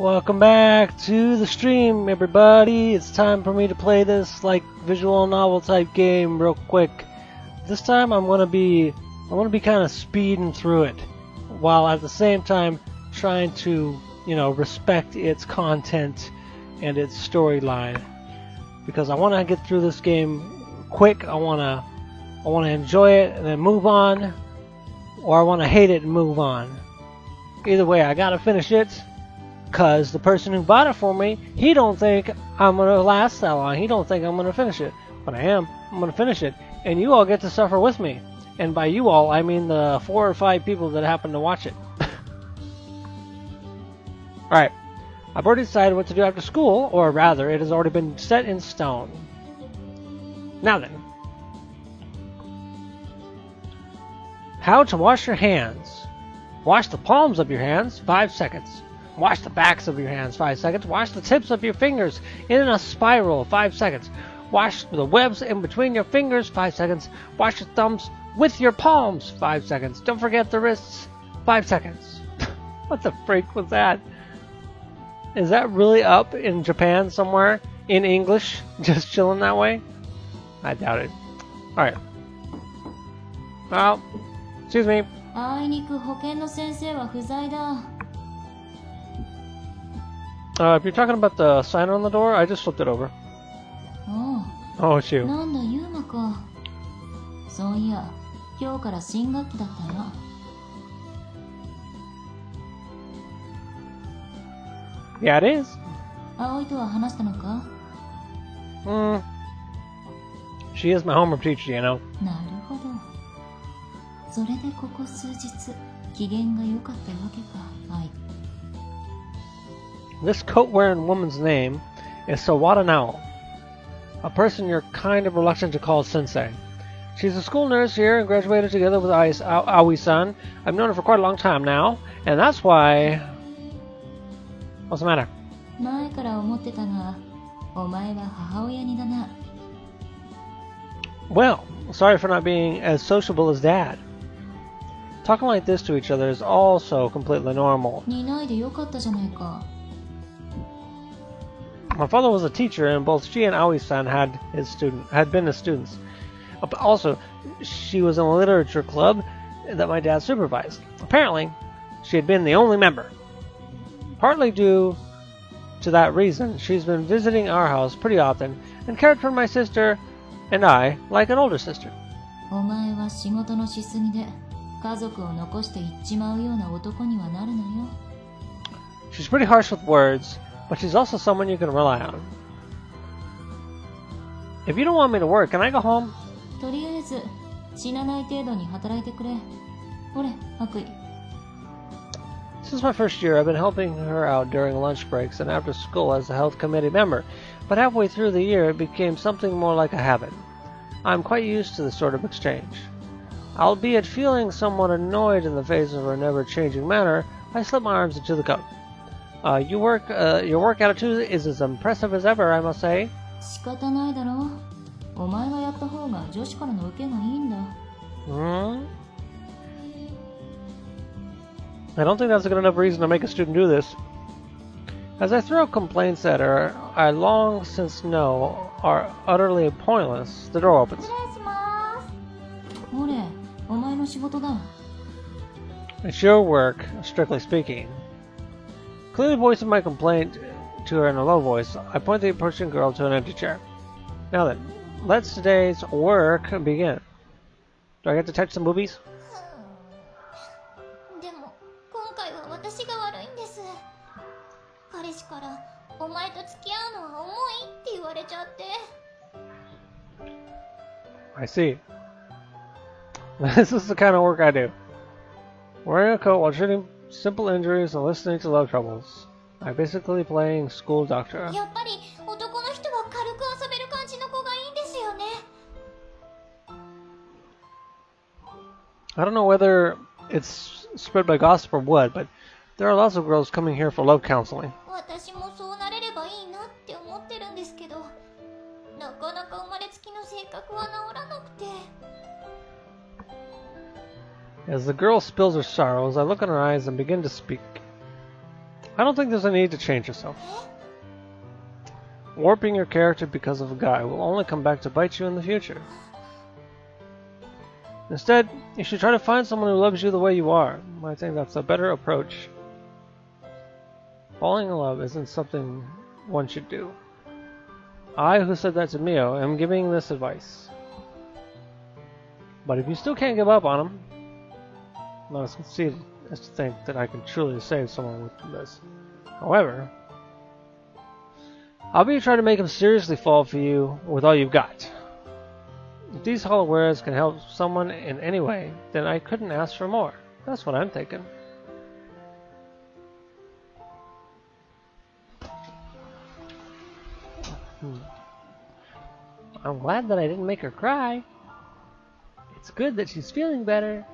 Welcome back to the stream, everybody. It's time for me to play this like visual novel type game real quick. This time I'm gonna be kind of speeding through it, while at the same time trying to, respect its content and its storyline. Because I want to get through this game quick. I wanna enjoy it and then move on, or I want to hate it and move on. Either way, I gotta finish it. Because the person who bought it for me, he don't think I'm going to last that long. He don't think I'm going to finish it. But I am. I'm going to finish it. And you all get to suffer with me. And by you all, I mean the 4 or 5 people that happen to watch it. Alright. I've already decided what to do after school. Or rather, it has already been set in stone. Now then. How to wash your hands. Wash the palms of your hands, 5 seconds. Wash the backs of your hands, 5 seconds. Wash the tips of your fingers in a spiral, 5 seconds. Wash the webs in between your fingers, 5 seconds. Wash your thumbs with your palms, 5 seconds. Don't forget the wrists, 5 seconds. What the freak was that? Is that really up in Japan somewhere? In English? Just chilling that way? I doubt it. Alright. Well, excuse me. If you're talking about the sign on the door, I just flipped it over. Oh, it's you. Yeah, it is. She is my homeroom teacher, you know. This coat-wearing woman's name is Sawada Nao, a person you're kind of reluctant to call sensei. She's a school nurse here and graduated together with Aoi-san. I've known her for quite a long time now, and that's why... What's the matter? Well, sorry for not being as sociable as Dad. Talking like this to each other is also completely normal. My father was a teacher, and both she and Aoi-san had been his students. Also, she was in a literature club that my dad supervised. Apparently, she had been the only member. Partly due to that reason, she's been visiting our house pretty often and cared for my sister and I like an older sister. She's pretty harsh with words, but she's also someone you can rely on. If you don't want me to work, can I go home? Since my first year, I've been helping her out during lunch breaks and after school as a health committee member, but halfway through the year it became something more like a habit. I'm quite used to this sort of exchange. Albeit feeling somewhat annoyed in the face of her never-changing manner, I slip my arms into the coat. Your work attitude is as impressive as ever, I must say. I don't think that's a good enough reason to make a student do this. As I throw complaints at her, I long since know are utterly pointless. The door opens. It's your work, strictly speaking. Clearly voicing my complaint to her in a low voice, I point the approaching girl to an empty chair. Now then, let today's work begin. Do I get to touch some boobies? I see. This is the kind of work I do. Wearing a coat while treating simple injuries and listening to love troubles. I'm basically playing school doctor. I don't know whether it's spread by gossip or what, but there are lots of girls coming here for love counseling. As the girl spills her sorrows, I look in her eyes and begin to speak. I don't think there's a need to change yourself. Warping your character because of a guy will only come back to bite you in the future. Instead, you should try to find someone who loves you the way you are. I think that's a better approach. Falling in love isn't something one should do. I, who said that to Mio, am giving this advice. But if you still can't give up on him, not as conceited as to think that I can truly save someone with this. However, I'll be trying to make him seriously fall for you with all you've got. If these hollow words can help someone in any way, then I couldn't ask for more. That's what I'm thinking. I'm glad that I didn't make her cry. It's good that she's feeling better.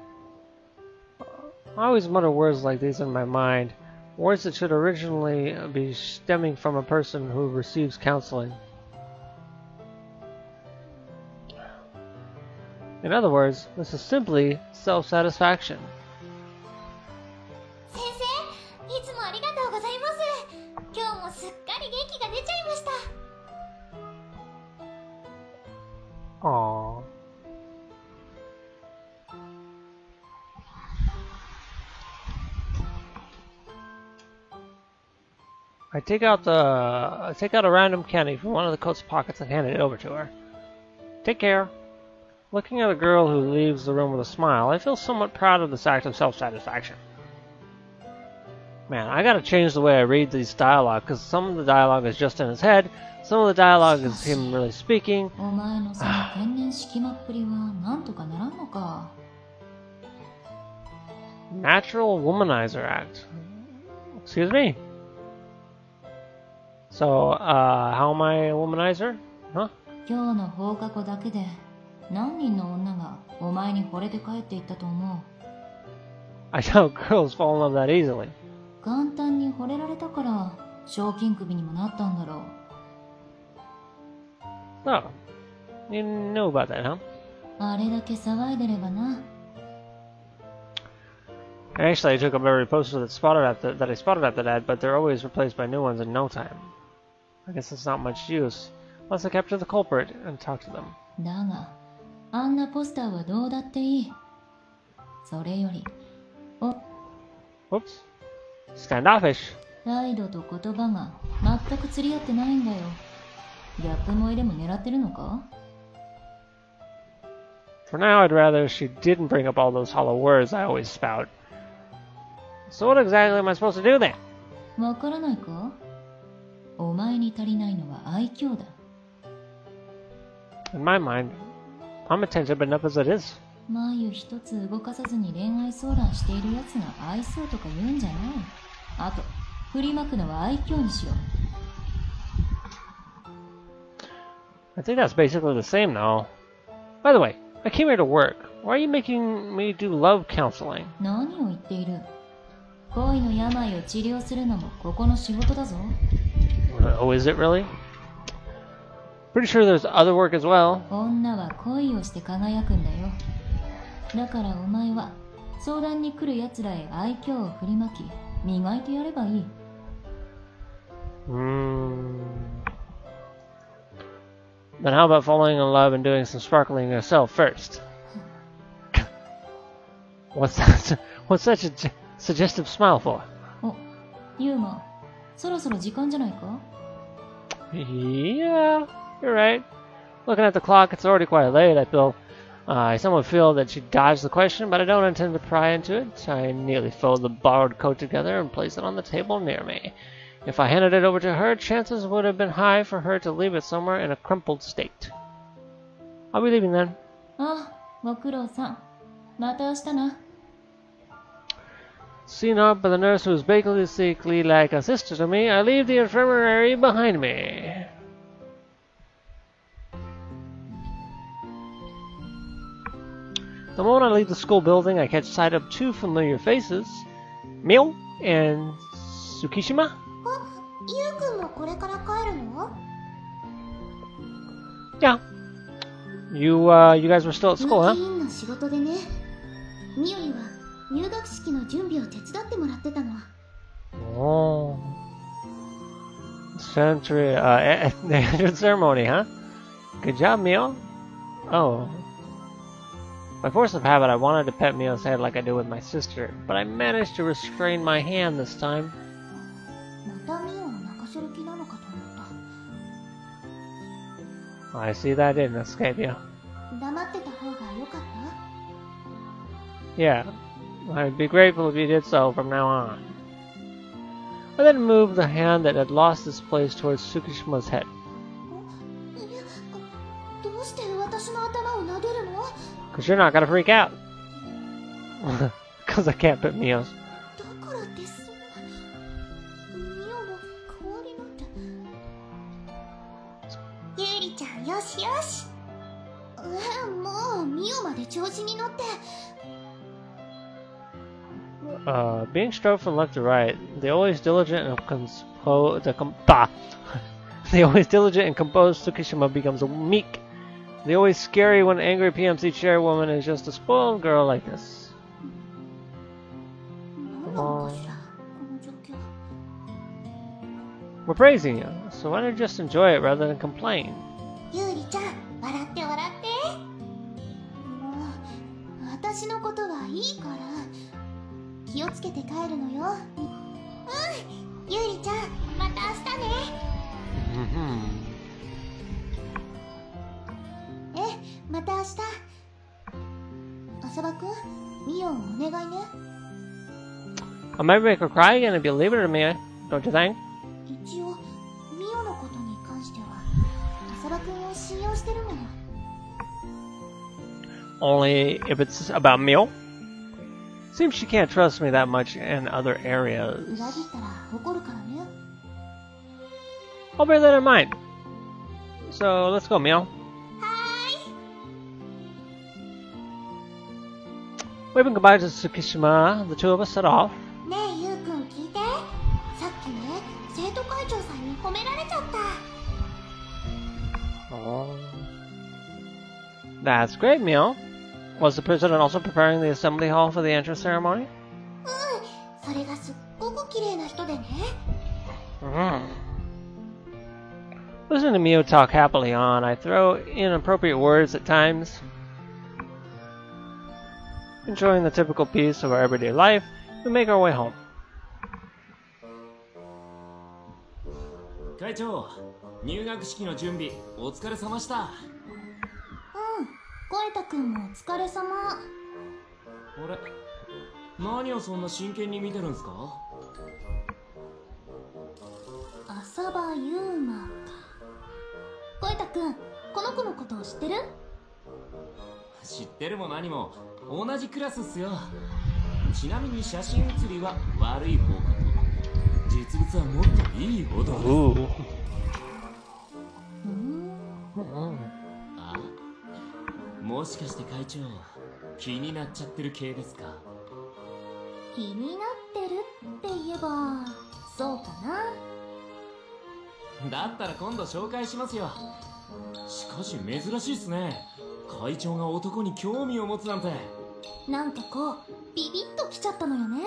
I always mutter words like these in my mind. Words that should originally be stemming from a person who receives counseling. In other words, this is simply self-satisfaction. Aww. I take out a random candy from one of the coat's pockets and hand it over to her. Take care. Looking at a girl who leaves the room with a smile, I feel somewhat proud of this act of self-satisfaction. Man, I gotta change the way I read these dialogue, because some of the dialogue is just in his head, some of the dialogue is him really speaking. Natural Womanizer Act. Excuse me? So, how am I a womanizer? Huh? I doubt girls fall in love that easily. Oh, you know about that, huh? Actually, I took up every poster that I spotted at that ad, but they're always replaced by new ones in no time. I guess it's not much use, unless I capture the culprit and talk to them. Whoops. Standoffish. For now, I'd rather she didn't bring up all those hollow words I always spout. So what exactly am I supposed to do then? In my mind, I'm attentive enough as it is. I think that's basically the same though. By the way, I came here to work. Why are you making me do love counseling? Oh, is it really? Pretty sure there's other work as well. Then how about falling in love and doing some sparkling yourself first? What's such a suggestive smile for? Yeah, you're right. Looking at the clock, it's already quite late. I somewhat feel that she dodged the question, but I don't intend to pry into it. I nearly fold the borrowed coat together and place it on the table near me. If I handed it over to her, chances would have been high for her to leave it somewhere in a crumpled state. I'll be leaving then. Seen up by the nurse who is basically like a sister to me, I leave the infirmary behind me. The moment I leave the school building, I catch sight of two familiar faces, Mio and Tsukishima. Yeah. You guys were still at school, huh? Oh. Century, the entrance ceremony, huh? Good job, Mio. Oh. By force of habit, I wanted to pet Mio's head like I do with my sister, but I managed to restrain my hand this time. またミオを泣かせる気なのかと思った。 I see that didn't escape you. 黙ってた方が良かった？ Yeah, I'd be grateful if you did so from now on. I then moved the hand that had lost its place towards Tsukishima's head. どうして私の頭を撫でるの？ Because you're not gonna freak out. Because I can't pet Mio's. だからってそんなミオの代わりなんて。ユーリちゃん、よしよし。もうミオまで調子に乗って。Being stroked from left to right, the always diligent and the always diligent and composed Tsukishima becomes meek. The always scary when angry PMC chairwoman is just a spoiled girl like this. 何なのかしら、この状況。 We're praising you, so why don't you just enjoy it rather than complain? ユーリちゃん、笑って笑って。もう私のことはいいから気をつけて帰るのよ。うん、ユーリちゃん、また明日ね。また明日。浅葉くん、ミオンお願いね。I might make her cry again if you leave her to me, don't you think? 一応ミオのことに関しては浅葉くんを信用してるもの。 Only if it's about Mio? Seems she can't trust me that much in other areas. 裏切ったら怒るからね。 I'll bear that in mind. So, let's go, Mio. Waving goodbye to Tsukishima, the two of us set off. ねえ、ゆうくん聞いて。さっきね、生徒会長さんに褒められちゃった。 Oh. That's great, Mio. Was the president also preparing the assembly hall for the entrance ceremony? それがすっごく綺麗な人でね。 Listening to Mio talk happily on, I throw inappropriate words at times. Enjoying the typical piece of our everyday life, we make our way home. 会長、入学式の準備お疲れ様した。ゴエタくんもお疲れ様。あれ、何をそんな真剣に見てるんすか？浅葉ユーマか。ゴエタくん、この子のことを知ってる？知ってるも何も同じクラスっすよ。ちなみに写真写りは悪い方かと。実物はもっといいほどです。あ、もしかして会長、気になっちゃってる系ですか？気になってるって言えばそうかな。だったら今度紹介しますよ。しかし珍しいっすね。会長が男に興味を持つなんて。なんかこうビビッときちゃったのよね。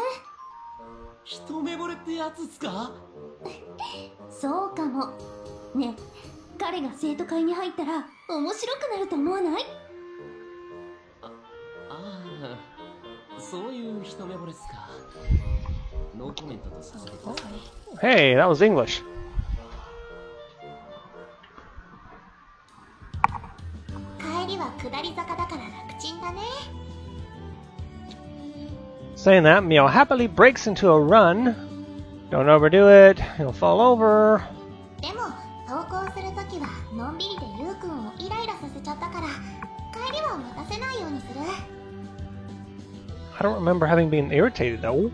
一目惚れってやつっすか？そうかも。ねえ、彼が生徒会に入ったら面白くなると思わない？ああ、そういう一目惚れっすか。ノーコメントとさせてください。 Hey, that was English. 帰りは下り坂だから楽ちんだね。 Saying that, Mio happily breaks into a run. Don't overdo it, he'll fall over. でも登校するときはのんびりでゆうくんをイライラさせちゃったから帰りは待たせないようにする。 I don't remember having been irritated though.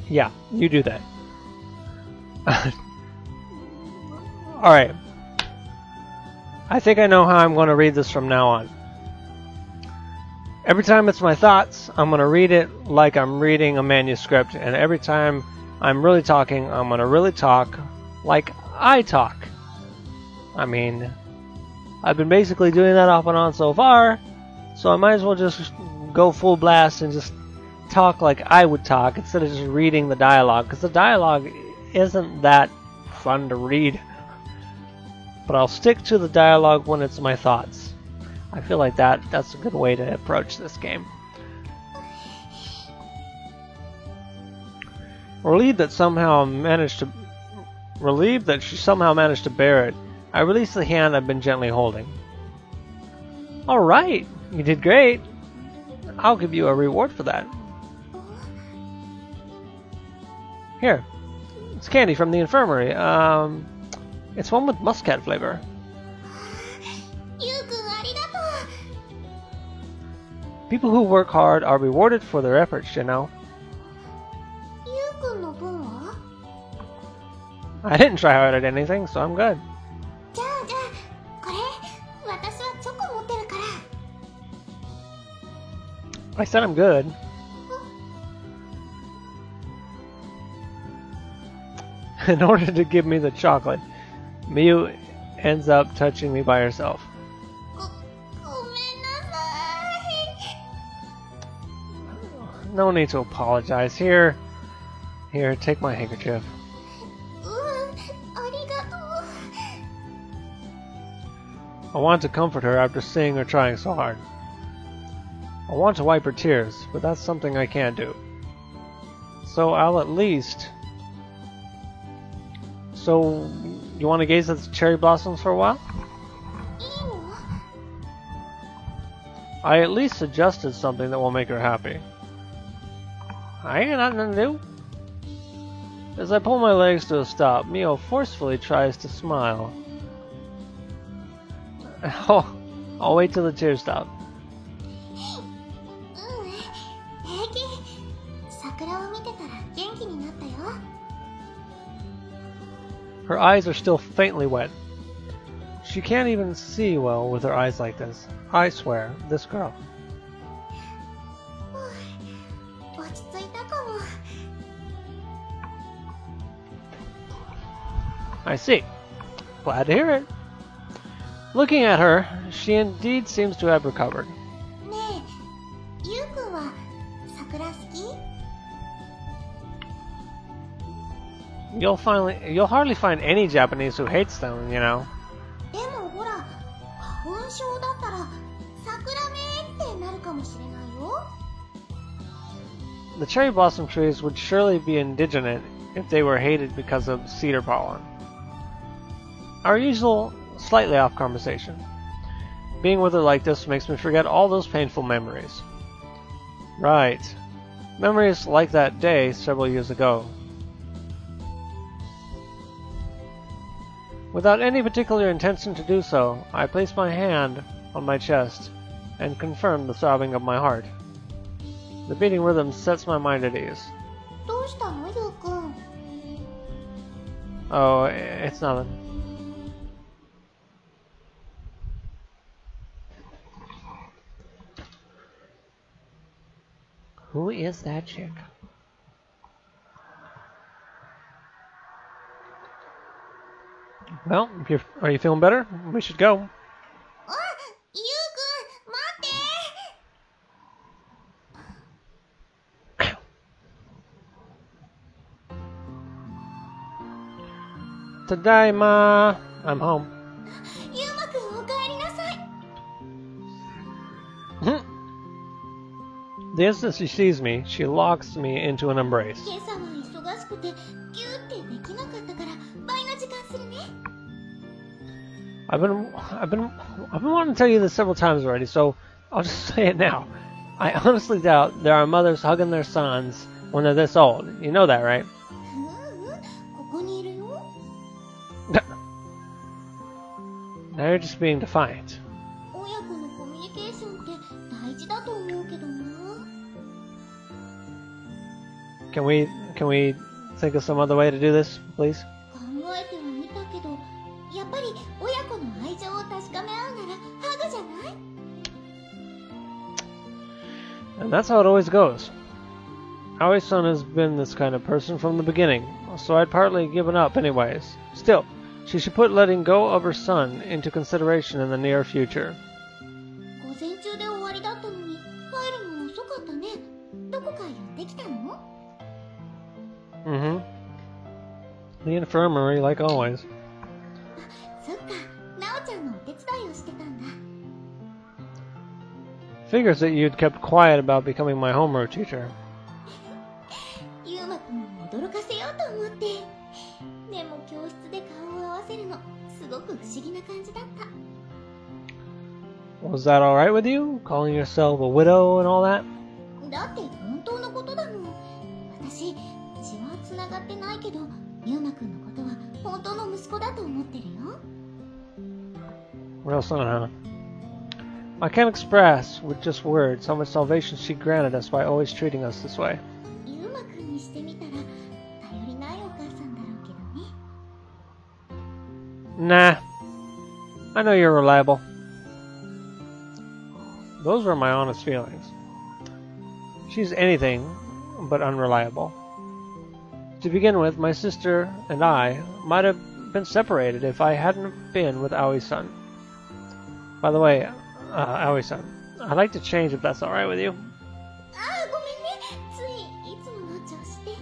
Yeah, you do that. Alright. I think I know how I'm going to read this from now on. Every time it's my thoughts, I'm going to read it like I'm reading a manuscript, and every time I'm really talking, I'm going to really talk like I talk. I mean, I've been basically doing that off and on so far, so I might as well just go full blast and just talk like I would talk instead of just reading the dialogue, because the dialogue isn't that fun to read. But I'll stick to the dialogue when it's my thoughts. I feel like that's a good way to approach this game. Relieved that she somehow managed to bear it, I released the hand I've been gently holding. Alright, you did great. I'll give you a reward for that. Here, it's candy from the infirmary. It's one with muscat flavor. ゆうくんありがと People who work hard are rewarded for their efforts, you know. う。ゆうくんの分は I didn't try hard at anything, so I'm good. じゃあこれ私はチョコ持ってるから。 I said I'm good. In order to give me the chocolate, Miyu ends up touching me by herself. ごめんなさい。 No need to apologize. Here, take my handkerchief. ありがとう。 I want to comfort her after seeing her trying so hard. I want to wipe her tears, but that's something I can't do. So I'll at least... So, you want to gaze at the cherry blossoms for a while? いいの？ I at least suggested something that will make her happy. I ain't got nothing to do. As I pull my legs to a stop, Mio forcefully tries to smile. Oh, I'll wait till the tears stop. 平気。桜を見てたら元気になったよ。 Her eyes are still faintly wet. She can't even see well with her eyes like this. I swear, this girl. 落ち着いたかも。 I see. Glad to hear it. Looking at her, she indeed seems to have recovered. ねえ、ゆうくんは桜好き？ You'll hardly find any Japanese who hates them, you know. でもほら、花粉症だったら桜めってなるかもしれないよ。 The cherry blossom trees would surely be indignant if they were hated because of cedar pollen. Our usual, slightly off conversation. Being with her like this makes me forget all those painful memories. Right. Memories like that day several years ago. Without any particular intention to do so, I place my hand on my chest and confirm the throbbing of my heart. The beating rhythm sets my mind at ease. どうしたの、ゆうくん？ Oh, it's nothing. Who is that chick? Well, are you feeling better? We should go. あ、ゆうくん、待って。 Tadaima! I'm home. ゆうまくん、おかえりなさい。 The instant she sees me, she locks me into an embrace. 今朝は忙しくてギューってできなかったから倍の時間するね。 I've been wanting to tell you this several times already, so I'll just say it now. I honestly doubt there are mothers hugging their sons when they're this old. You know that, right? ここにいるよ。 Now you're just being defiant. 親子のコミュニケーションって大事だと思うけどな。 Can we think of some other way to do this, please? 考えてはみたけど、やっぱり親子の愛情を確かめ合うならハグじゃない？ And that's how it always goes. Aoi-san has been this kind of person from the beginning, so I'd partly given up anyways. Still, she should put letting go of her son into consideration in the near future. 午前中で終わりだったのに帰るの遅かったね。どこか寄ってきたの？ Mm-hmm. The infirmary, like always. そっか、なおちゃんのお手伝いをしてたんだ。 Figures that you'd kept quiet about becoming my homeroom teacher. ゆうまくんを驚かせようと思って。でも教室で顔を合わせるのすごく不思議な感じだった。 Was that alright with you? Calling yourself a widow and all that? だって本当のことだもん。私、血は繋がってないけど、ゆうまくんのことは本当の息子だと思ってるよ。 Real son, huh? I can't express with just words how much salvation she granted us by always treating us this way. ゆうまくんにしてみたら頼りないお母さんだろうけどね。 Nah. I know you're reliable. Those were my honest feelings. She's anything but unreliable. To begin with, my sister and I might have been separated if I hadn't been with Aoi-san. By the way, Aoi-san, I'd like to change if that's alright with you. ああ、ごめんね。つい、いつもの調子で。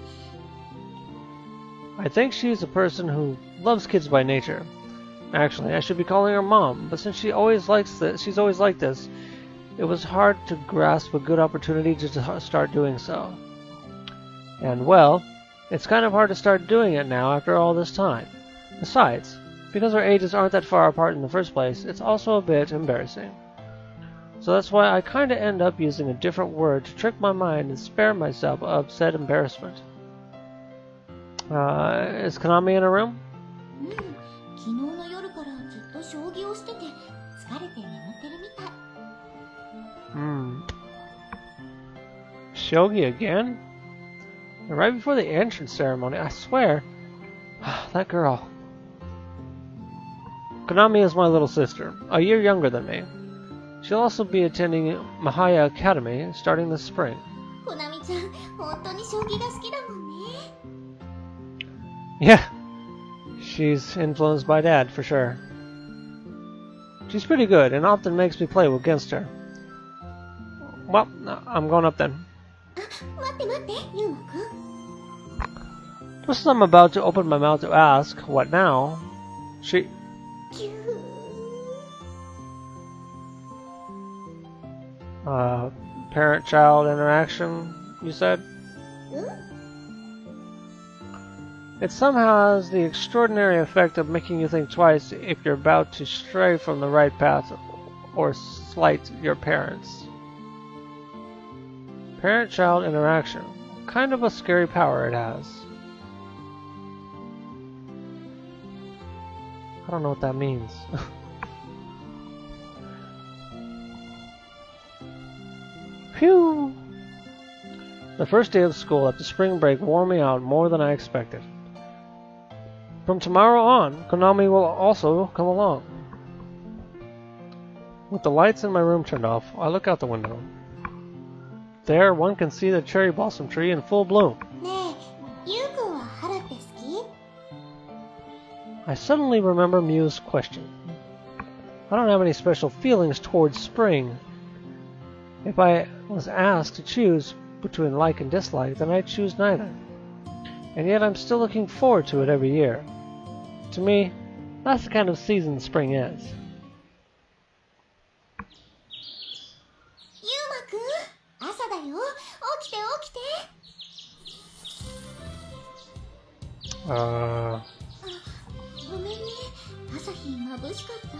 I think she's a person who loves kids by nature. Actually, I should be calling her mom, but since she's always like this, it was hard to grasp a good opportunity to start doing so. And well, it's kind of hard to start doing it now after all this time. Besides, because our ages aren't that far apart in the first place, it's also a bit embarrassing. So that's why I kinda end up using a different word to trick my mind and spare myself of said embarrassment. Is Konami in her room? うん、昨日の夜からずっと将棋をしてて疲れて眠ってるみたい。 Shogi again? Right before the entrance ceremony, I swear. That girl. Konami is my little sister, a year younger than me. She'll also be attending Mahaya Academy starting this spring. コナミちゃん、本当に将棋が好きだもんね。 Yeah, she's influenced by Dad, for sure. She's pretty good and often makes me play against her. Well, I'm going up then. あ、待って待って、ゆうまくん。 Just as I'm about to open my mouth to ask, what now? She... キュー。 Parent-child interaction, you said? うん？ It somehow has the extraordinary effect of making you think twice if you're about to stray from the right path or slight your parents. Parent-child interaction. Kind of a scary power it has. I don't know what that means. Phew! The first day of school after spring break wore me out more than I expected. From tomorrow on, Konami will also come along. With the lights in my room turned off, I look out the window. There, one can see the cherry blossom tree in full bloom. ねえ、ゆうくんは春って好き？ I suddenly remember Miu's question. I don't have any special feelings towards spring. If I was asked to choose between like and dislike, then I'd choose neither. And yet I'm still looking forward to it every year. To me, that's the kind of season spring is. ゆうまくん、朝だよ。起きて起きて。ごめんね。朝日眩しかった？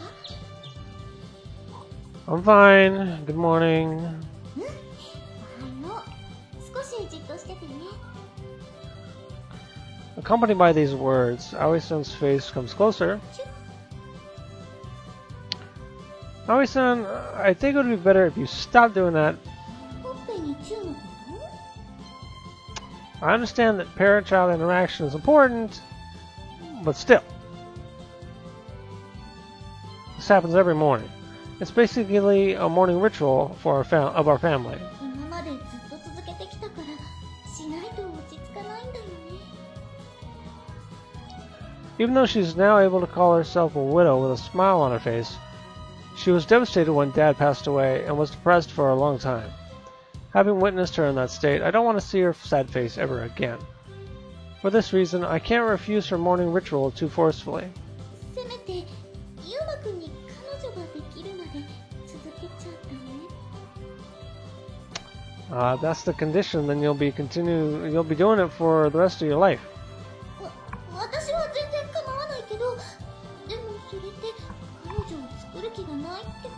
I'm fine. Good morning. うん、おはよう。少しじっとしててね。 Accompanied by these words, Aoi-san's face comes closer. Aoi-san, I think it would be better if you stopped doing that. ほっぺにチューのこと？ I understand that parent-child interaction is important, but still. This happens every morning. It's basically a morning ritual for our family. 今までずっと続けてきたからし Even though she's now able to call herself a widow with a smile on her face, she was devastated when Dad passed away and was depressed for a long time. Having witnessed her in that state, I don't want to see her sad face ever again. For this reason, I can't refuse her morning ritual too forcefully. せめてユウマくんに彼女ができるまで続けちゃダメ？ That's the condition, then you'll be doing it for the rest of your life. 私は全然構わないけど、でもそれって彼女を作る気がないってこ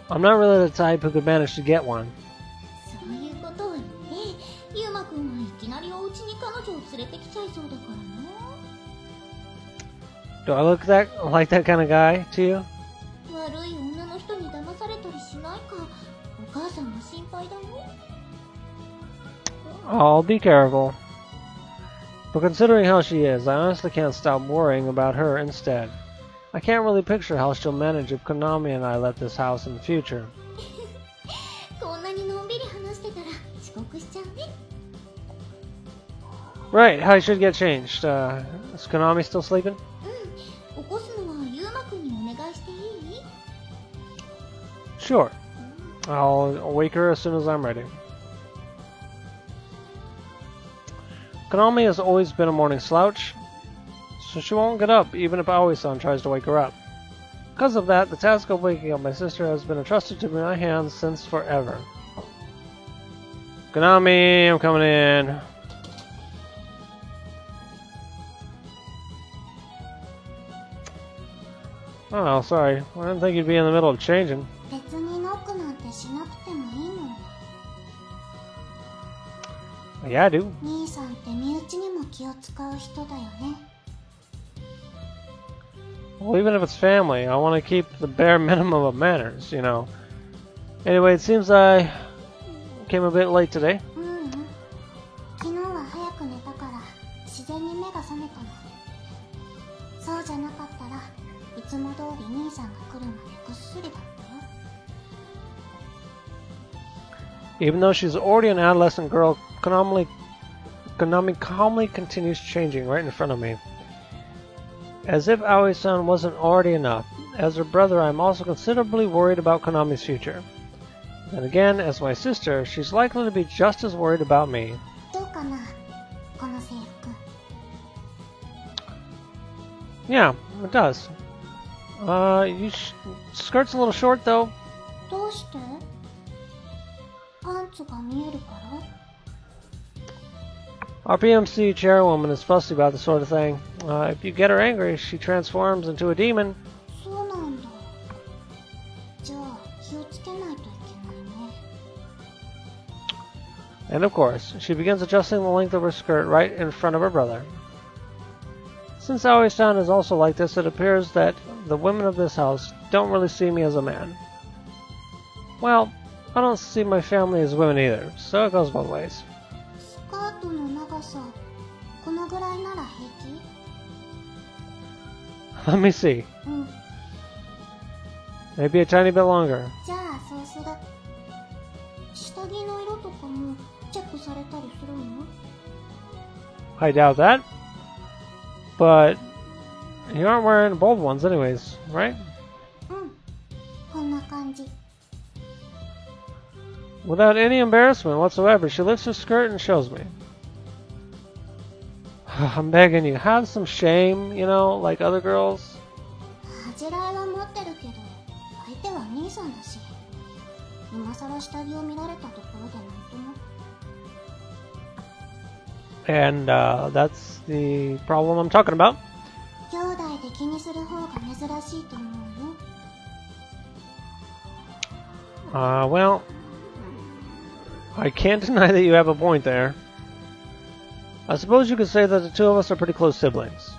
と？ I'm not really the type who could manage to get one. そういうことを言ってユウマくんはいきなりお家に彼女を連れてきちゃいそうだからな。 Do I look like that kind of guy to you? 悪い女の人に騙されたりしないか、お母さんが心配だよ。 I'll be careful. But considering how she is, I honestly can't stop worrying about her instead. I can't really picture how she'll manage if Konami and I let this house in the future. こんなにのんびり話してたら遅刻しちゃうね。 Right, I should get changed. Is Konami still sleeping? 起こすのはユウマくんにお願いしていい？ Sure. I'll wake her as soon as I'm ready. Konami has always been a morning slouch, so she won't get up even if Aoi-san tries to wake her up. Because of that, the task of waking up my sister has been entrusted to my hands since forever. Konami, I'm coming in. Oh, sorry. I didn't think you'd be in the middle of changing. 別にノックなんてしなくてもいいもん。 Yeah, I do. 兄さんって身内にも気を使う人だよね。 Well, even if it's family, I want to keep the bare minimum of manners, you know. Anyway, it seems I came a bit late today. 昨日は早く寝たから自然に目が覚めたの。そうじゃなかったらいつも通り兄さんが来るまでぐっすりだったよ。 Even though she's already an adolescent girl, Konami calmly continues changing right in front of me. As if Aoi-san wasn't already enough, as her brother I'm also considerably worried about Konami's future. Then again, as my sister, she's likely to be just as worried about me. どうかな、この制服。 Yeah, it does. Skirt's a little short though. どうして？パンツが見えるから？ Our PMC chairwoman is fussy about this sort of thing. If you get her angry, she transforms into a demon. そうなんだ。じゃあ気をつけないといけないね。 And of course, she begins adjusting the length of her skirt right in front of her brother. Since Aoi-san is also like this, it appears that the women of this house don't really see me as a man. Well, I don't see my family as women either, so it goes both ways. スカートの長さ、このぐらいなら平気？ Let me see. うん。 Maybe a tiny bit longer. じゃあそうする。下着の色とかもチェックされたりするの？ I doubt that. But you aren't wearing bold ones anyways, right? うん。こんな感じ。 Without any embarrassment whatsoever, she lifts her skirt and shows me. I'm begging you, have some shame, you know, like other girls. 恥じらいは持ってるけど、相手は兄さんだし、今さら下着を見られたところでなんとも。 And that's the problem I'm talking about. 兄弟で気にする方が珍しいと思うよ。 Well, I can't deny that you have a point there. I suppose you could say that the two of us are pretty close siblings.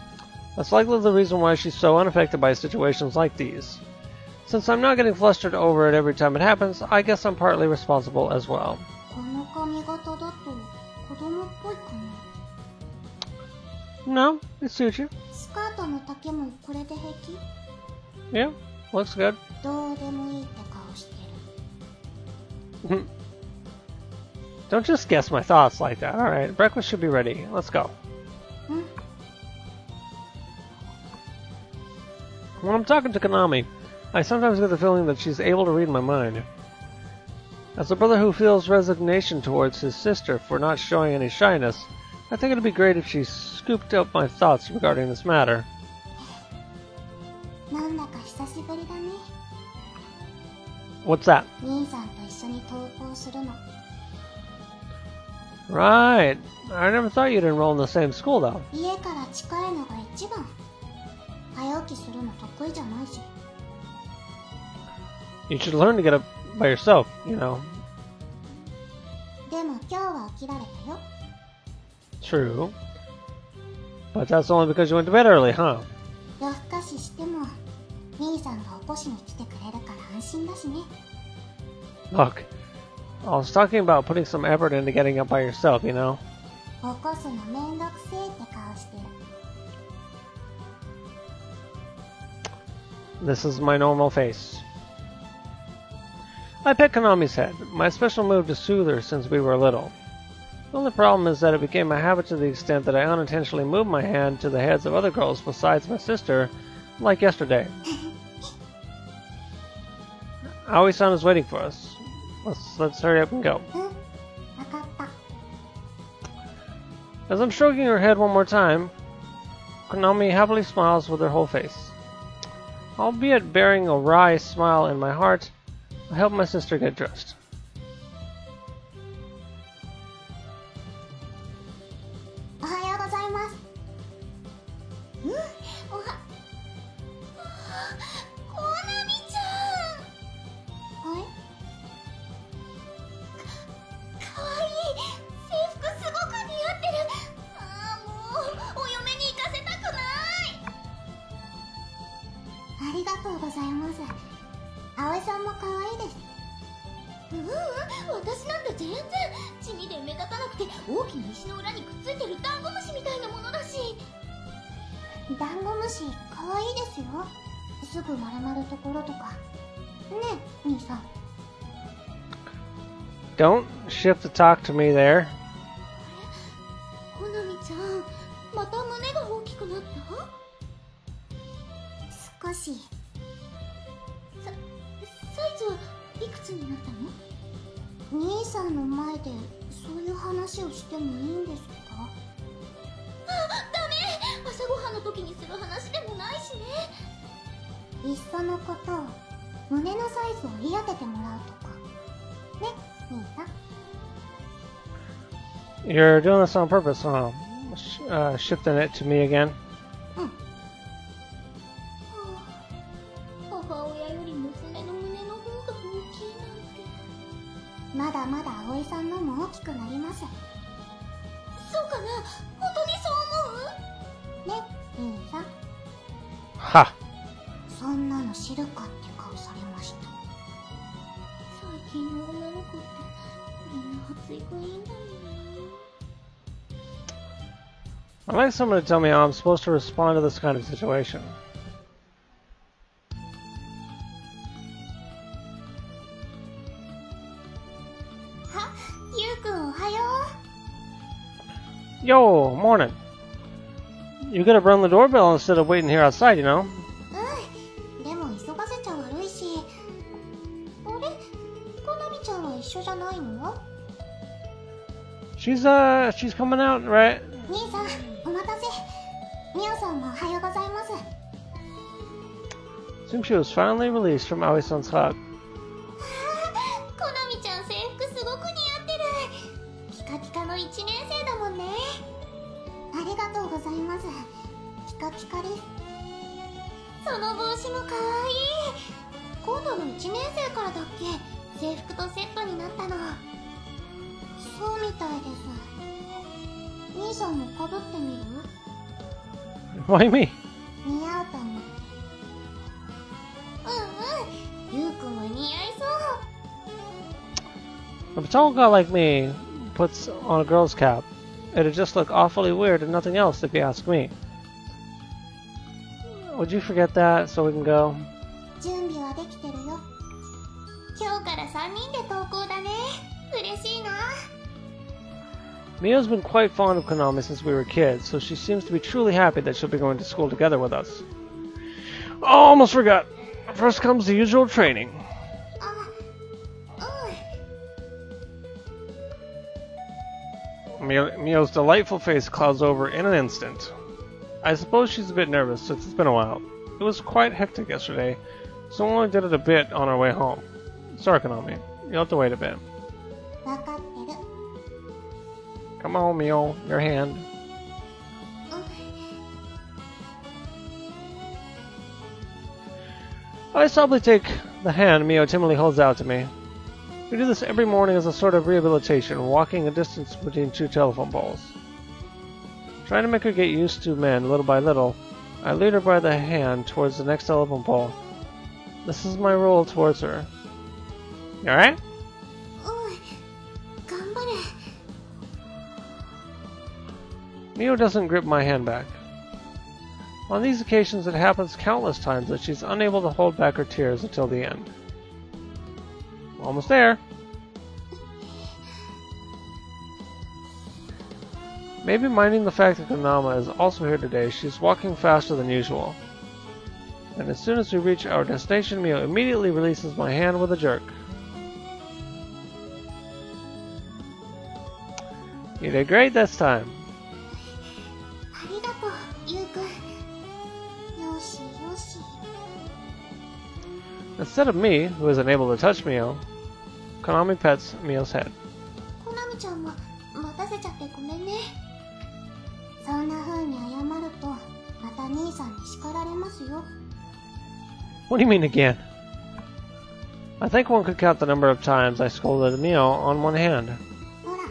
That's likely the reason why she's so unaffected by situations like these. Since I'm not getting flustered over it every time it happens, I guess I'm partly responsible as well. この髪型だと子供っぽいかな。 No, it suits you. スカートの丈もこれで平気？ Yeah, looks good. どうでもいいって顔してる。 Don't just guess my thoughts like that. Alright, breakfast should be ready. Let's go. うん、When I'm talking to Konami, I sometimes get the feeling that she's able to read my mind. As a brother who feels resignation towards his sister for not showing any shyness, I think it'd be great if she scooped up my thoughts regarding this matter. なんだか久しぶりだね。 What's that? 兄さんと一緒に登校するの。 Right. I never thought you'd enroll in the same school, though. 家から近いのが一番。早起きするの得意じゃないし。 You should learn to get up by yourself, you know. でも今日は起きられたよ。 True. But that's only because you went to bed early, huh? 夜更かししても兄さんが起こしに来てくれるから安心だしね。 Look, I was talking about putting some effort into getting up by yourself, you know. 起こすのめんどくせえって顔してる。 This is my normal face. I pet Konami's head, my special move to soothe her since we were little. The only problem is that it became a habit to the extent that I unintentionally moved my hand to the heads of other girls besides my sister, like yesterday. Aoi-san is waiting for us. Let's hurry up and go. うん、わかった。 As I'm stroking her head one more time, Konami happily smiles with her whole face. Albeit bearing a wry smile in my heart, I help my sister get dressed. おはようございます。うん、おは。コナミちゃん。はい。かわいい。制服すごく似合ってる。ああ、もうお嫁に行かせたくない。ありがとうございます。葵さんも可愛いです。私なんて全然地味で目立たなくて大きな石の裏にくっついてるダンゴムシみたいなものだし。ダンゴムシ可愛いですよ。すぐ丸まるところとか。ねえ、兄さん。 Don't shift the talk to me there. コナミちゃん、また胸が大きくなった？少し。サイズはいくつになったの？兄さんの前でそういう話をしてもいいんですか？あ、ダメ！朝ごはんの時にする話でもないしね。いっそのこと胸のサイズを言い当ててもらうとかね、兄さん。 You're doing this on purpose, huh? Shifting it to me again. 母親より娘の胸の方が大きいなんて。まだまだ葵さんのも大きくなります。そうかな？本当にそう思う？ね、兄さん。 Ha! そんなの知るかって顔されました。最近の女の子ってみんな発育いいんだよね。 I'd like someone to tell me how I'm supposed to respond to this kind of situation. は、ゆうくんおはよ Yo, morning. You could have rung the doorbell instead of waiting here outside, you know? う。うん。でも急がせちゃ悪いし。あれ？コナミちゃんは一緒じゃないの？ She's coming out, right? 兄さん、お待たせ。ミオさんもおはようございます。 Seems she was finally released from Aoi-san's hug. コナミちゃん制服すごく似合ってる。ピカピカの1年生だもんね。ありがとうございます。ピカピカです。その帽子もかわいい。今度の1年生からだっけ？制服とセットになったの。そうみたいです。兄さんもかぶってみる？ Why me? 似合うと思って。うんうん。ゆうくんは似合いそう。 If a tall guy like me puts on a girl's cap, it'd just look awfully weird and nothing else if you ask me. Would you forget that so we can go? 準備はできてるよ。今日から3人で登校だね。嬉しいな。 Mia's been quite fond of Konami since we were kids, so she seems to be truly happy that she'll be going to school together with us. Oh, almost forgot. First comes the usual training. あ、うん。 Mio's delightful face clouds over in an instant. I suppose she's a bit nervous since it's been a while. It was quite hectic yesterday, so we only did it a bit on our way home. Sorry, Konami. You'll have to wait a bit. わかってる。 Come on, Mio. Your hand. I softly take the hand Mio timidly holds out to me. We do this every morning as a sort of rehabilitation, walking a distance between two telephone poles. Trying to make her get used to men little by little, I lead her by the hand towards the next telephone pole. This is my role towards her. You alright? うん。頑張れ。 Mio doesn't grip my hand back. On these occasions, it happens countless times that she's unable to hold back her tears until the end. Almost there. Maybe minding the fact that Konami is also here today, she's walking faster than usual. And as soon as we reach our destination, Mio immediately releases my hand with a jerk. You did great this time. ありがとう、ゆうくん。よしよし。 Instead of me, who isn't able to touch Mio, Konami pets Mio's head. コナミちゃんも待たせちゃってごめんね。そんな風に謝るとまた兄さんに叱られますよ。 What do you mean again? I think one could count the number of times I scolded Mio on one hand. ほら、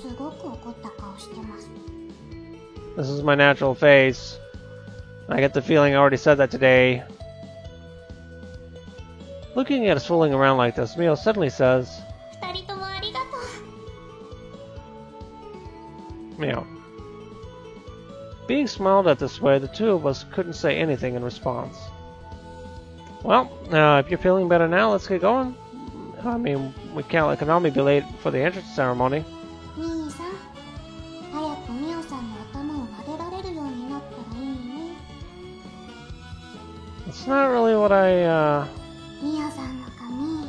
すごく怒った顔してます。 This is my natural face. I get the feeling I already said that today. Looking at us fooling around like this, Mio suddenly says, 二人ともありがとう。 Mio. Being smiled at this way, the two of us couldn't say anything in response. Well, if you're feeling better now, let's get going. I mean, we can't let Konami be late for the entrance ceremony. 兄さん、早くミオさんの頭を撫でられるようになったらいいね。 It's not really what I, ミオさんの髪、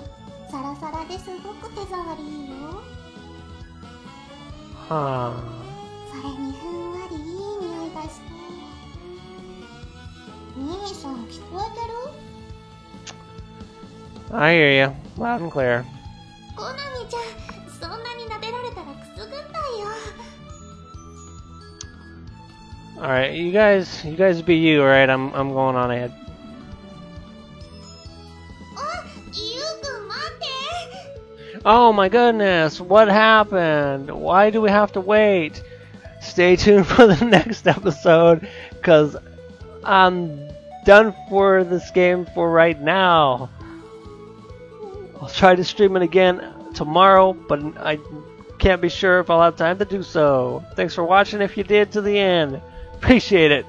サラサラですごく手触りいいよ。 huh. それにふんわりいい匂いがして。兄さん聞こえてる？ I hear you, loud and clear. コナミちゃん、そんなに撫でられたらくすぐったいよ。 Alright, you guys be you, alright? I'm going on ahead. あ、ゆうくん待って。 Oh my goodness, what happened? Why do we have to wait? Stay tuned for the next episode, because I'm done for this game for right now. I'll try to stream it again tomorrow, but I can't be sure if I'll have time to do so. Thanks for watching if you did to the end. Appreciate it.